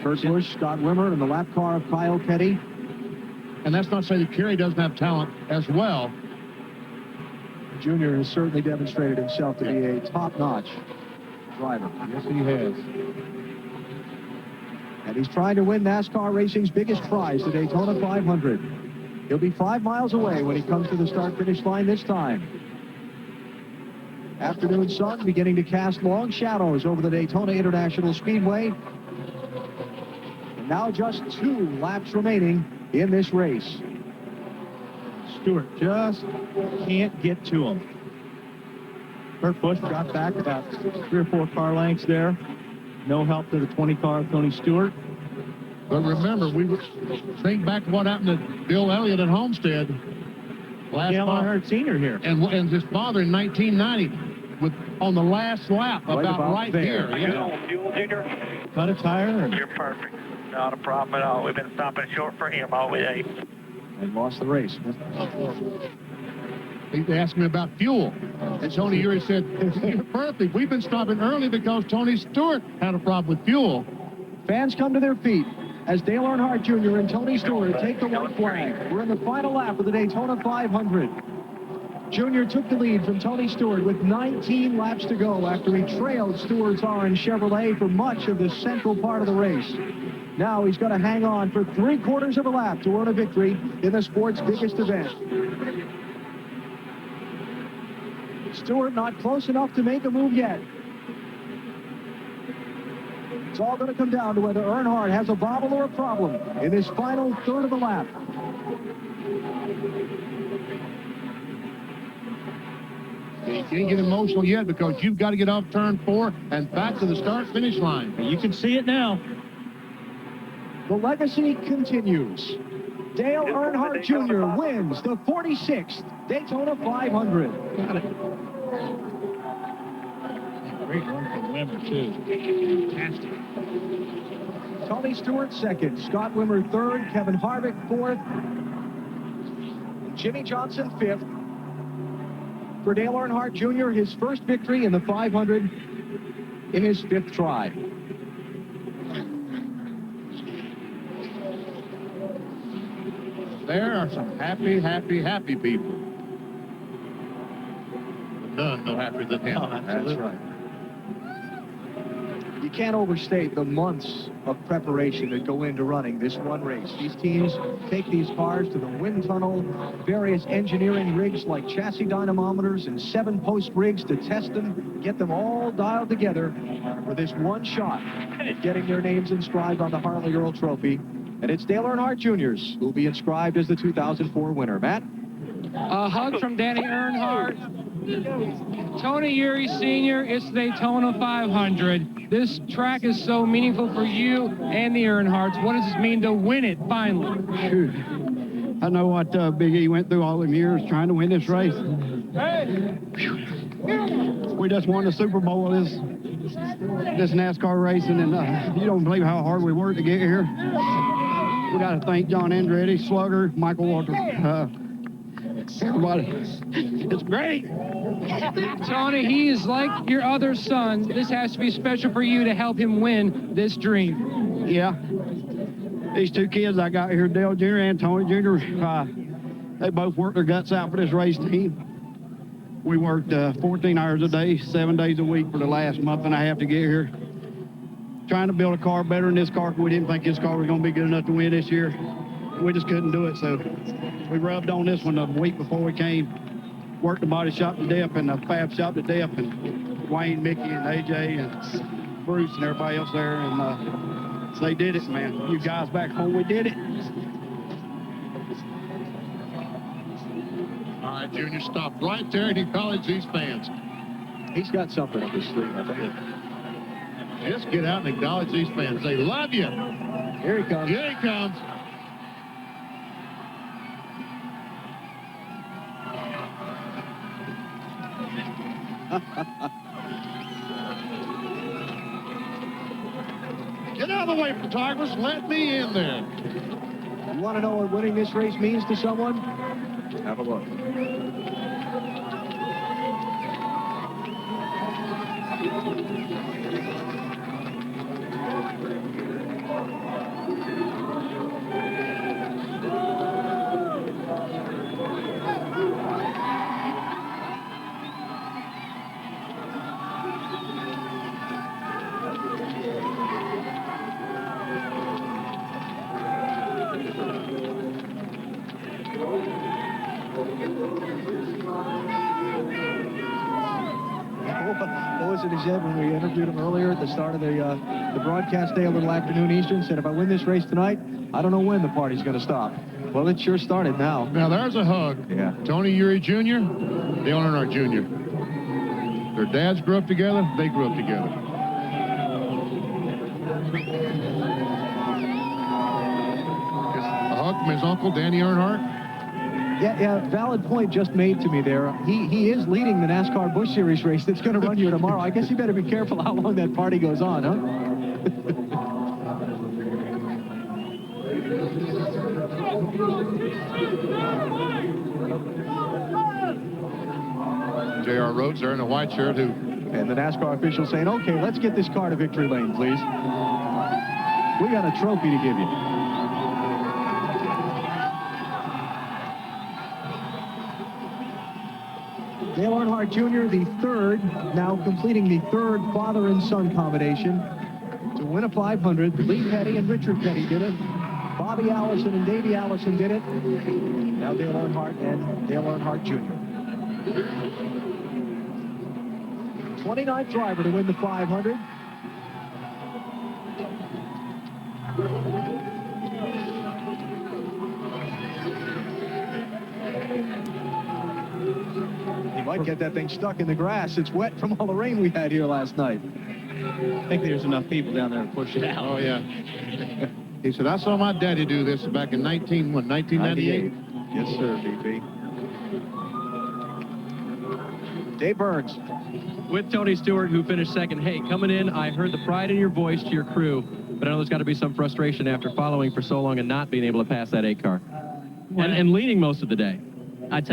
Kurt Busch, Scott Wimmer, and the lap car of Kyle Petty. And that's not to say that Kerry doesn't have talent as well. Junior has certainly demonstrated himself to be a top-notch driver. Yes, he has. And he's trying to win NASCAR racing's biggest prize, the Daytona 500. He'll be 5 miles away when he comes to the start-finish line this time. Afternoon sun beginning to cast long shadows over the Daytona International Speedway. And now just 2 laps remaining in this race. Stewart just can't get to him. Kurt Busch got back about 3 or 4 car lengths there. No help to the 20 car of Tony Stewart. But remember, think back to what happened to Bill Elliott at Homestead. Dale Earnhardt Sr. here. And his father in 1990 on the last lap, about right here. Yeah. Fuel, Junior? Cut a tire. You're perfect. Not a problem at all. We've been stopping short for him all day. And lost the race. They asked me about fuel. And Tony Eury said, you're perfect. We've been stopping early because Tony Stewart had a problem with fuel. Fans come to their feet as Dale Earnhardt Jr. and Tony Stewart take the white flag. We're in the final lap of the Daytona 500. Jr. took the lead from Tony Stewart with 19 laps to go after he trailed Stewart's orange Chevrolet for much of the central part of the race. Now he's going to hang on for 3/4 of a lap to earn a victory in the sport's biggest event. Stewart not close enough to make a move yet. It's all going to come down to whether Earnhardt has a bobble or a problem in this final third of the lap. You can't get emotional yet because you've got to get off turn 4 and back to the start-finish line. You can see it now. The legacy continues. Dale Earnhardt Jr. wins the 46th Daytona 500. Got it. Great run from Wimmer, too. Fantastic. Tony Stewart second, Scott Wimmer third, Kevin Harvick fourth, Jimmy Johnson fifth. For Dale Earnhardt Jr., his first victory in the 500 in his 5th try. There are some happy, happy, happy people. None no happier than him. Oh, absolutely. That's right. You can't overstate the months of preparation that go into running this one race. These teams take these cars to the wind tunnel, various engineering rigs like chassis dynamometers and 7-post rigs to test them, get them all dialed together for this one shot at getting their names inscribed on the Harley Earl Trophy. And it's Dale Earnhardt Jr.'s who will be inscribed as the 2004 winner. Matt? A hug from Danny Earnhardt. Tony Eury Sr., it's Daytona 500. This track is so meaningful for you and the Earnhardts. What does this mean to win it finally? Shoot. I know what Big E went through all them years trying to win this race. We just won the Super Bowl of this NASCAR racing, and you don't believe how hard we worked to get here. We got to thank John Andretti, Slugger, Michael Walker, everybody. It's great. Tony, he is like your other son. This has to be special for you to help him win this dream. Yeah. These 2 kids I got here, Dale Jr. and Tony Jr., they both worked their guts out for this race team. We worked 14 hours a day, 7 days a week for the last month and a half to get here. Trying to build a car better than this car. We didn't think this car was going to be good enough to win this year. We just couldn't do it, so we rubbed on this one the week before we came. Worked the body shop to death and the fab shop to death, and Wayne, Mickey, and AJ, and Bruce, and everybody else there, and so they did it, man. You guys back home, we did it. All right, Junior stopped right there and he acknowledged these fans. He's got something up his sleeve, I think. Just get out and acknowledge these fans. They love you. Here he comes. Here he comes. Get out of the way, photographers. Let me in there. You want to know what winning this race means to someone? Have a look. Zed, when we interviewed him earlier at the start of the broadcast day, a little afternoon Eastern, said, if I win this race tonight, I don't know when the party's going to stop. Well, it sure started now. Now, there's a hug. Yeah. Tony Eury Jr., Dale Earnhardt Jr. Their dads grew up together. They grew up together. A hug from his uncle, Danny Earnhardt. Yeah, valid point just made to me there. He is leading the NASCAR Busch Series race that's going to run here tomorrow. I guess you better be careful how long that party goes on, huh? J.R. Rhodes there in a white shirt who... And the NASCAR official saying, okay, let's get this car to victory lane, please. We got a trophy to give you. Dale Earnhardt Jr., the third, now completing the third father and son combination to win a 500. Lee Petty and Richard Petty did it. Bobby Allison and Davey Allison did it. Now Dale Earnhardt and Dale Earnhardt Jr. 29th driver to win the 500. You might get that thing stuck in the grass. It's wet from all the rain we had here last night. I think there's enough people down there to push it out. Oh, yeah. He said, I saw my daddy do this back in 1998? Yes, sir, BP. Dave Burns. With Tony Stewart, who finished second. Hey, coming in, I heard the pride in your voice to your crew, but I know there's got to be some frustration after following for so long and not being able to pass that 8 car. And leading most of the day. I tell you.